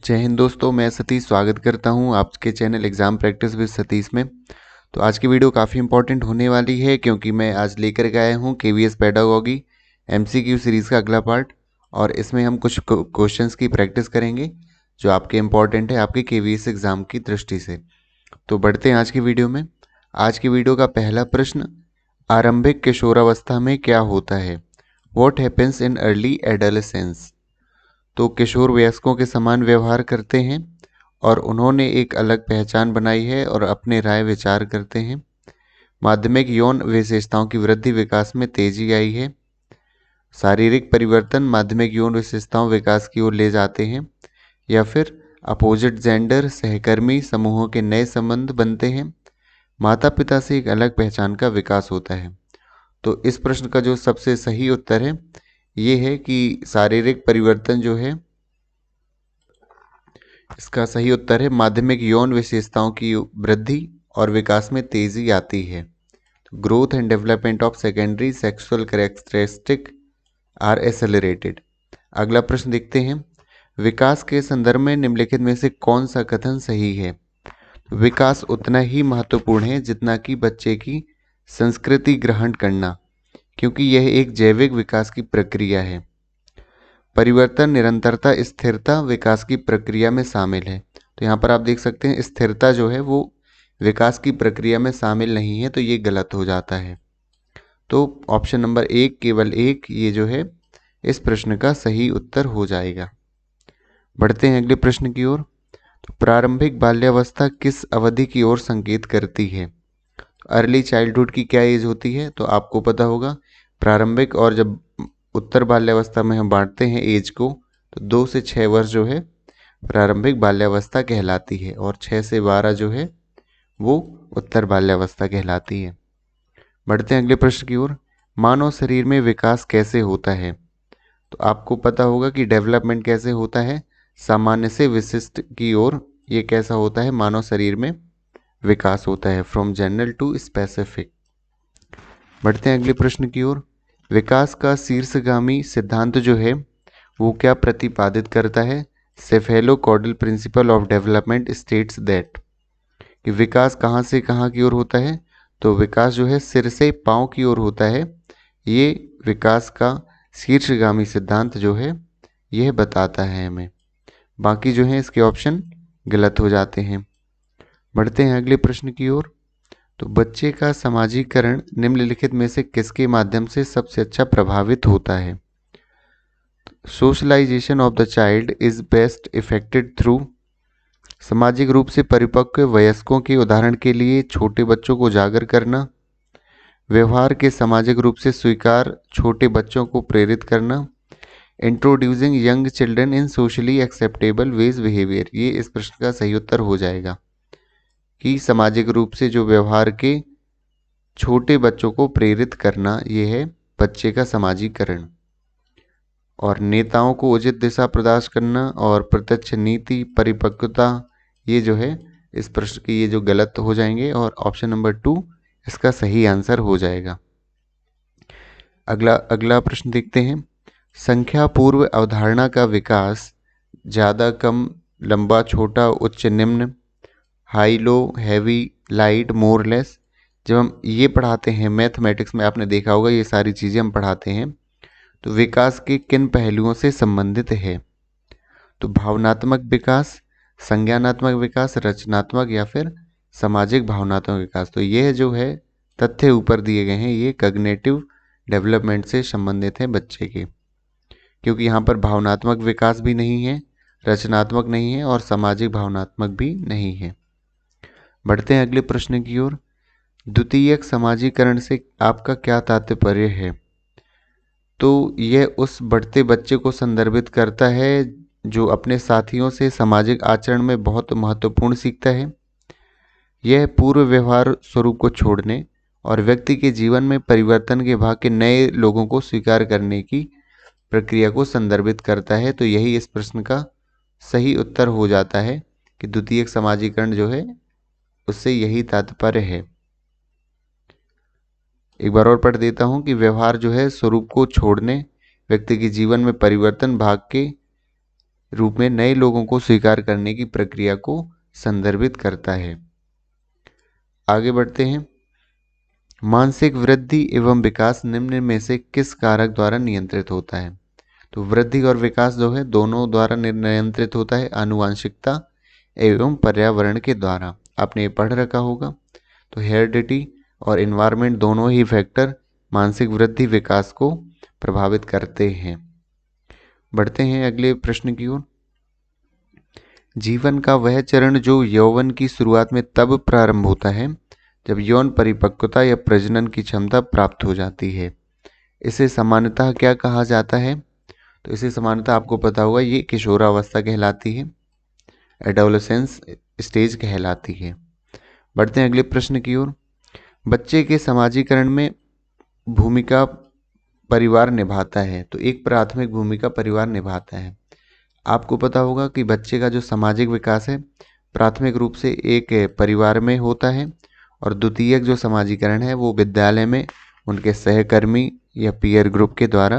जय हिंद दोस्तों, मैं सतीश स्वागत करता हूं आपके channel exam practice with Satish में। तो आज की वीडियो काफ़ी इंपॉर्टेंट होने वाली है क्योंकि मैं आज लेकर के आया हूं केवीएस पेडागॉजी एमसीक्यू सीरीज़ का अगला पार्ट। और इसमें हम कुछ क्वेश्चंस की प्रैक्टिस करेंगे जो आपके इम्पॉर्टेंट है आपके केवीएस एग्ज़ाम की दृष्टि से। तो बढ़ते हैं आज की वीडियो में। आज की वीडियो का पहला प्रश्न, आरंभिक किशोरावस्था में क्या होता है? What happens in early adolescence? तो किशोर वयस्कों के समान व्यवहार करते हैं और उन्होंने एक अलग पहचान बनाई है और अपने राय विचार करते हैं। माध्यमिक यौन विशेषताओं की वृद्धि विकास में तेजी आई है। शारीरिक परिवर्तन माध्यमिक यौन विशेषताओं विकास की ओर ले जाते हैं। या फिर अपोजिट जेंडर सहकर्मी समूहों के नए संबंध बनते हैं। माता पिता से एक अलग पहचान का विकास होता है। तो इस प्रश्न का जो सबसे सही उत्तर है ये है कि शारीरिक परिवर्तन जो है, इसका सही उत्तर है माध्यमिक यौन विशेषताओं की वृद्धि और विकास में तेजी आती है। Growth and development of secondary sexual characteristic are accelerated. अगला प्रश्न देखते हैं, विकास के संदर्भ में निम्नलिखित में से कौन सा कथन सही है? विकास उतना ही महत्वपूर्ण है जितना कि बच्चे की संस्कृति ग्रहण करना, क्योंकि यह एक जैविक विकास की प्रक्रिया है। परिवर्तन, निरंतरता, स्थिरता विकास की प्रक्रिया में शामिल है। तो यहाँ पर आप देख सकते हैं स्थिरता जो है वो विकास की प्रक्रिया में शामिल नहीं है, तो ये गलत हो जाता है। तो ऑप्शन नंबर एक, केवल एक, ये जो है इस प्रश्न का सही उत्तर हो जाएगा। बढ़ते हैं अगले प्रश्न की ओर। तो प्रारंभिक बाल्यावस्था किस अवधि की ओर संकेत करती है? अर्ली चाइल्डहुड की क्या एज होती है? तो आपको पता होगा प्रारंभिक और जब उत्तर बाल्यावस्था में हम बांटते हैं एज को, तो 2 से 6 वर्ष जो है प्रारंभिक बाल्यावस्था कहलाती है और 6 से 12 जो है वो उत्तर बाल्यावस्था कहलाती है। बढ़ते हैं अगले प्रश्न की ओर। मानव शरीर में विकास कैसे होता है? तो आपको पता होगा कि डेवलपमेंट कैसे होता है, सामान्य से विशिष्ट की ओर ये कैसा होता है, मानव शरीर में विकास होता है, फ्रॉम जनरल टू स्पेसिफिक। बढ़ते हैं अगले प्रश्न की ओर। विकास का शीर्षगामी सिद्धांत जो है वो क्या प्रतिपादित करता है? Cephalocaudal principle of development states that. कि विकास कहाँ से कहाँ की ओर होता है? तो विकास जो है सिर से पाँव की ओर होता है। ये विकास का शीर्षगामी सिद्धांत जो है यह बताता है हमें। बाकी जो है इसके ऑप्शन गलत हो जाते हैं। बढ़ते हैं अगले प्रश्न की ओर। तो बच्चे का समाजीकरण निम्नलिखित में से किसके माध्यम से सबसे अच्छा प्रभावित होता है? Socialisation of the child is best affected through. सामाजिक रूप से परिपक्व वयस्कों के उदाहरण के लिए छोटे बच्चों को उजागर करना। व्यवहार के सामाजिक रूप से स्वीकार छोटे बच्चों को प्रेरित करना। Introducing young children in socially acceptable ways behaviour. ये इस प्रश्न का सही उत्तर हो जाएगा कि सामाजिक रूप से जो व्यवहार के छोटे बच्चों को प्रेरित करना, ये है बच्चे का समाजीकरण। और नेताओं को उचित दिशा प्रदान करना और प्रत्यक्ष नीति परिपक्वता, ये जो है इस प्रश्न के ये जो गलत हो जाएंगे और ऑप्शन नंबर 2 इसका सही आंसर हो जाएगा। अगला प्रश्न देखते हैं। संख्या पूर्व अवधारणा का विकास ज़्यादा कम, लंबा छोटा, उच्च निम्न, high low, heavy light, more less, जब हम ये पढ़ाते हैं मैथमेटिक्स में, आपने देखा होगा ये सारी चीज़ें हम पढ़ाते हैं, तो विकास के किन पहलुओं से संबंधित है? तो भावनात्मक विकास, संज्ञानात्मक विकास, रचनात्मक या फिर सामाजिक भावनात्मक विकास। तो यह जो है तथ्य ऊपर दिए गए हैं ये कॉग्निटिव डेवलपमेंट से संबंधित है बच्चे के, क्योंकि यहाँ पर भावनात्मक विकास भी नहीं है, रचनात्मक नहीं है और सामाजिक भावनात्मक भी नहीं है। बढ़ते हैं अगले प्रश्न की ओर। द्वितीयक समाजीकरण से आपका क्या तात्पर्य है? तो यह उस बढ़ते बच्चे को संदर्भित करता है जो अपने साथियों से सामाजिक आचरण में बहुत महत्वपूर्ण सीखता है। यह पूर्व व्यवहार स्वरूप को छोड़ने और व्यक्ति के जीवन में परिवर्तन के भाग के नए लोगों को स्वीकार करने की प्रक्रिया को संदर्भित करता है। तो यही इस प्रश्न का सही उत्तर हो जाता है कि द्वितीयक समाजीकरण जो है उससे यही तात्पर्य है। एक बार और पढ़ देता हूँ कि व्यवहार जो है स्वरूप को छोड़ने, व्यक्ति के जीवन में परिवर्तन भाग के रूप में नए लोगों को स्वीकार करने की प्रक्रिया को संदर्भित करता है। आगे बढ़ते हैं। मानसिक वृद्धि एवं विकास निम्न में से किस कारक द्वारा नियंत्रित होता है? तो वृद्धि और विकास जो है दोनों द्वारा नियंत्रित होता है, आनुवंशिकता एवं पर्यावरण के द्वारा। आपने ये पढ़ रखा होगा। तो हेरिडिटी और इन्वायरमेंट दोनों ही फैक्टर मानसिक वृद्धि विकास को प्रभावित करते हैं। बढ़ते हैं अगले प्रश्न की ओर। जीवन का वह चरण जो यौवन की शुरुआत में तब प्रारंभ होता है जब यौन परिपक्वता या प्रजनन की क्षमता प्राप्त हो जाती है। इसे सामान्यतः क्या कहा जाता है? तो इसे सामान्यतः आपको पता होगा, ये किशोरावस्था कहलाती है, एडोलेसेंस स्टेज कहलाती है। बढ़ते हैं अगले प्रश्न की ओर। बच्चे के समाजीकरण में भूमिका परिवार निभाता है। तो एक प्राथमिक भूमिका परिवार निभाता है। आपको पता होगा कि बच्चे का जो सामाजिक विकास है प्राथमिक रूप से एक परिवार में होता है और द्वितीयक जो समाजीकरण है वो विद्यालय में उनके सहकर्मी या पीयर ग्रुप के द्वारा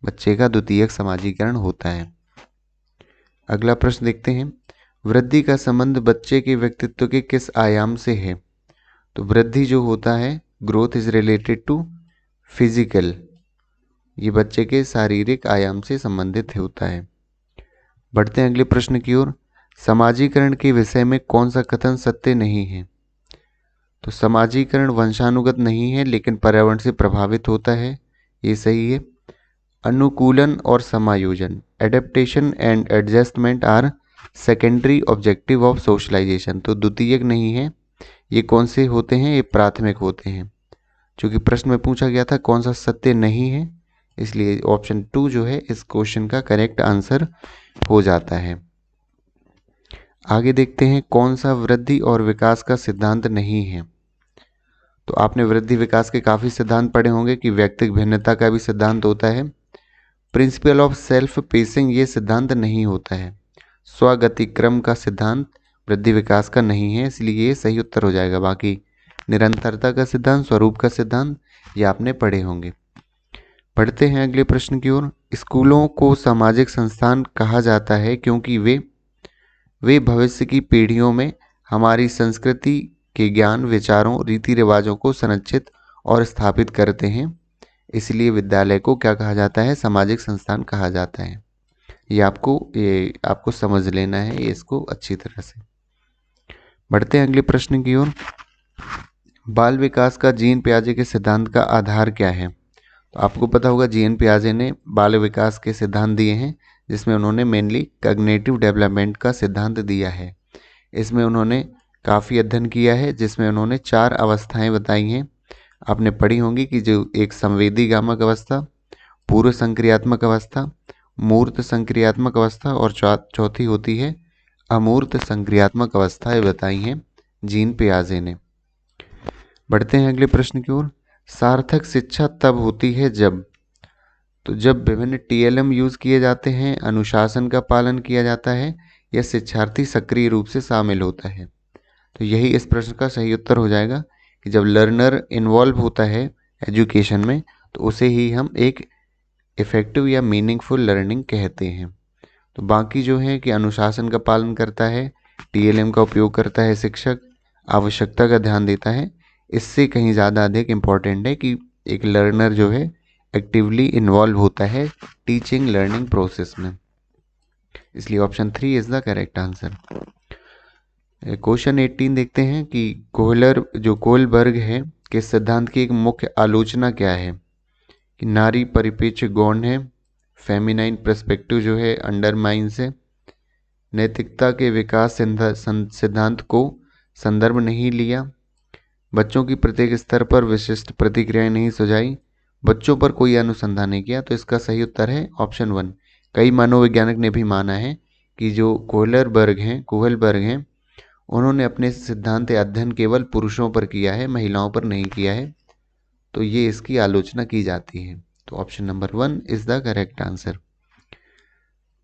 बच्चे का द्वितीयक समाजीकरण होता है। अगला प्रश्न देखते हैं। वृद्धि का संबंध बच्चे के व्यक्तित्व के किस आयाम से है? तो वृद्धि जो होता है, growth is related to physical, ये बच्चे के शारीरिक आयाम से संबंधित होता है। बढ़ते हैं अगले प्रश्न की ओर। समाजीकरण के विषय में कौन सा कथन सत्य नहीं है? तो समाजीकरण वंशानुगत नहीं है लेकिन पर्यावरण से प्रभावित होता है, ये सही है। अनुकूलन और समायोजन, adaptation and adjustment are secondary objective of socialisation, तो द्वितीयक नहीं है। ये कौन से होते हैं? ये प्राथमिक होते हैं। चूंकि प्रश्न में पूछा गया था कौन सा सत्य नहीं है, इसलिए ऑप्शन 2 जो है इस क्वेश्चन का करेक्ट आंसर हो जाता है। आगे देखते हैं कौन सा वृद्धि और विकास का सिद्धांत नहीं है। तो आपने वृद्धि विकास के काफ़ी सिद्धांत पढ़े होंगे कि व्यक्तिगत भिन्नता का भी सिद्धांत होता है। प्रिंसिपल ऑफ सेल्फ पेसिंग ये सिद्धांत नहीं होता है। स्वगतिक्रम का सिद्धांत वृद्धि विकास का नहीं है, इसलिए ये सही उत्तर हो जाएगा। बाकी निरंतरता का सिद्धांत, स्वरूप का सिद्धांत ये आपने पढ़े होंगे। पढ़ते हैं अगले प्रश्न की ओर। स्कूलों को सामाजिक संस्थान कहा जाता है क्योंकि वे भविष्य की पीढ़ियों में हमारी संस्कृति के ज्ञान, विचारों, रीति रिवाजों को संरक्षित और स्थापित करते हैं। इसलिए विद्यालय को क्या कहा जाता है? सामाजिक संस्थान कहा जाता है। ये आपको समझ लेना है ये इसको अच्छी तरह से। बढ़ते हैं अगले प्रश्न की ओर। बाल विकास का जीन पियाजे के सिद्धांत का आधार क्या है? तो आपको पता होगा जीन पियाजे ने बाल विकास के सिद्धांत दिए हैं जिसमें उन्होंने मेनली कॉग्निटिव डेवलपमेंट का सिद्धांत दिया है। इसमें उन्होंने काफ़ी अध्ययन किया है जिसमें उन्होंने 4 अवस्थाएं बताई हैं। आपने पढ़ी होंगी कि जो एक संवेदीगामक अवस्था, पूर्व संक्रियात्मक अवस्था, मूर्त संक्रियात्मक अवस्था और चौथी होती है अमूर्त संक्रियात्मक अवस्थाएं बताई हैं जीन पियाजे ने। बढ़ते हैं अगले प्रश्न की ओर। सार्थक शिक्षा तब होती है जब विभिन्न TLM यूज किए जाते हैं, अनुशासन का पालन किया जाता है या शिक्षार्थी सक्रिय रूप से शामिल होता है। तो यही इस प्रश्न का सही उत्तर हो जाएगा कि जब लर्नर इन्वॉल्व होता है एजुकेशन में तो उसे ही हम एक इफेक्टिव या मीनिंगफुल लर्निंग कहते हैं। तो बाकी जो है कि अनुशासन का पालन करता है, TLM का उपयोग करता है शिक्षक, आवश्यकता का ध्यान देता है, इससे कहीं ज़्यादा अधिक इम्पॉर्टेंट है कि एक लर्नर जो है एक्टिवली इन्वॉल्व होता है टीचिंग लर्निंग प्रोसेस में। इसलिए option 3 is the correct answer. Question 18 देखते हैं कि कोहलबर्ग है के सिद्धांत की एक मुख्य आलोचना क्या है? कि नारी परिप्रेक्ष्य गौण है, फेमिनाइन पर्सपेक्टिव जो है अंडरमाइंस है, नैतिकता के विकास सिद्धांत को संदर्भ नहीं लिया, बच्चों की प्रत्येक स्तर पर विशिष्ट प्रतिक्रियाएं नहीं सुझाई, बच्चों पर कोई अनुसंधान नहीं किया। तो इसका सही उत्तर है ऑप्शन 1। कई मनोवैज्ञानिक ने भी माना है कि जो कोहलबर्ग हैं उन्होंने अपने सिद्धांत अध्ययन केवल पुरुषों पर किया है, महिलाओं पर नहीं किया है, तो ये इसकी आलोचना की जाती है। तो option number 1 is the correct answer.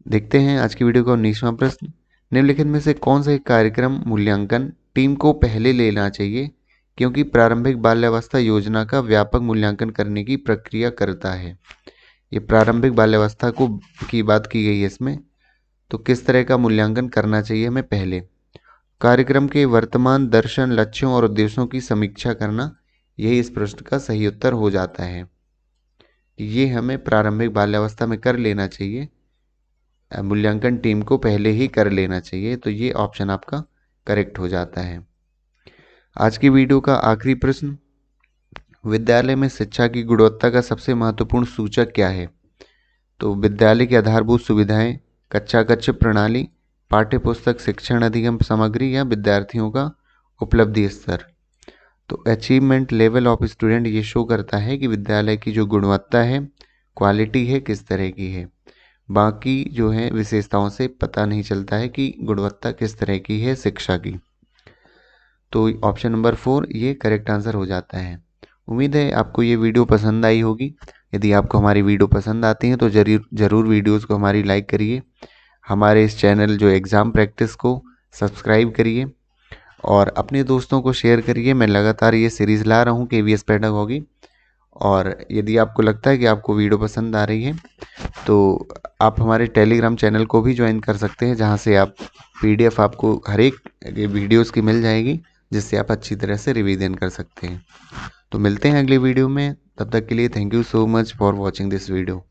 देखते हैं आज की वीडियो का 19वां प्रश्न। निम्नलिखित में से कौन सा एक कार्यक्रम मूल्यांकन टीम को पहले लेना चाहिए क्योंकि प्रारंभिक बाल्यावस्था योजना का व्यापक मूल्यांकन करने की प्रक्रिया करता है? ये प्रारंभिक बाल्यावस्था की बात की गई है इसमें। तो किस तरह का मूल्यांकन करना चाहिए हमें पहले। कार्यक्रम के वर्तमान दर्शन, लक्ष्यों और उद्देश्यों की समीक्षा करना, यही इस प्रश्न का सही उत्तर हो जाता है। ये हमें प्रारंभिक बाल्यावस्था में कर लेना चाहिए, मूल्यांकन टीम को पहले ही कर लेना चाहिए। तो ये ऑप्शन आपका करेक्ट हो जाता है। आज की वीडियो का आखिरी प्रश्न, विद्यालय में शिक्षा की गुणवत्ता का सबसे महत्वपूर्ण सूचक क्या है। तो विद्यालय की आधारभूत सुविधाएं, कक्षा कक्ष प्रणाली, पाठ्य पुस्तक शिक्षण अधिगम सामग्री या विद्यार्थियों का उपलब्धि स्तर। तो अचीवमेंट लेवल ऑफ स्टूडेंट ये शो करता है कि विद्यालय की जो गुणवत्ता है, क्वालिटी है, किस तरह की है। बाकी जो है विशेषताओं से पता नहीं चलता है कि गुणवत्ता किस तरह की है शिक्षा की। तो ऑप्शन नंबर 4 ये करेक्ट आंसर हो जाता है। उम्मीद है आपको ये वीडियो पसंद आई होगी। यदि आपको हमारी वीडियो पसंद आती है तो ज़रूर वीडियोज़ को हमारी लाइक करिए, हमारे इस चैनल जो एग्ज़ाम प्रैक्टिस को सब्सक्राइब करिए और अपने दोस्तों को शेयर करिए। मैं लगातार ये सीरीज़ ला रहा हूँ KVS पेडागॉजी, और यदि आपको लगता है कि आपको वीडियो पसंद आ रही है तो आप हमारे टेलीग्राम चैनल को भी ज्वाइन कर सकते हैं, जहाँ से आप PDF आपको हर एक वीडियोज़ की मिल जाएगी, जिससे आप अच्छी तरह से रिवीजन कर सकते हैं। तो मिलते हैं अगले वीडियो में, तब तक के लिए thank you so much for watching this video.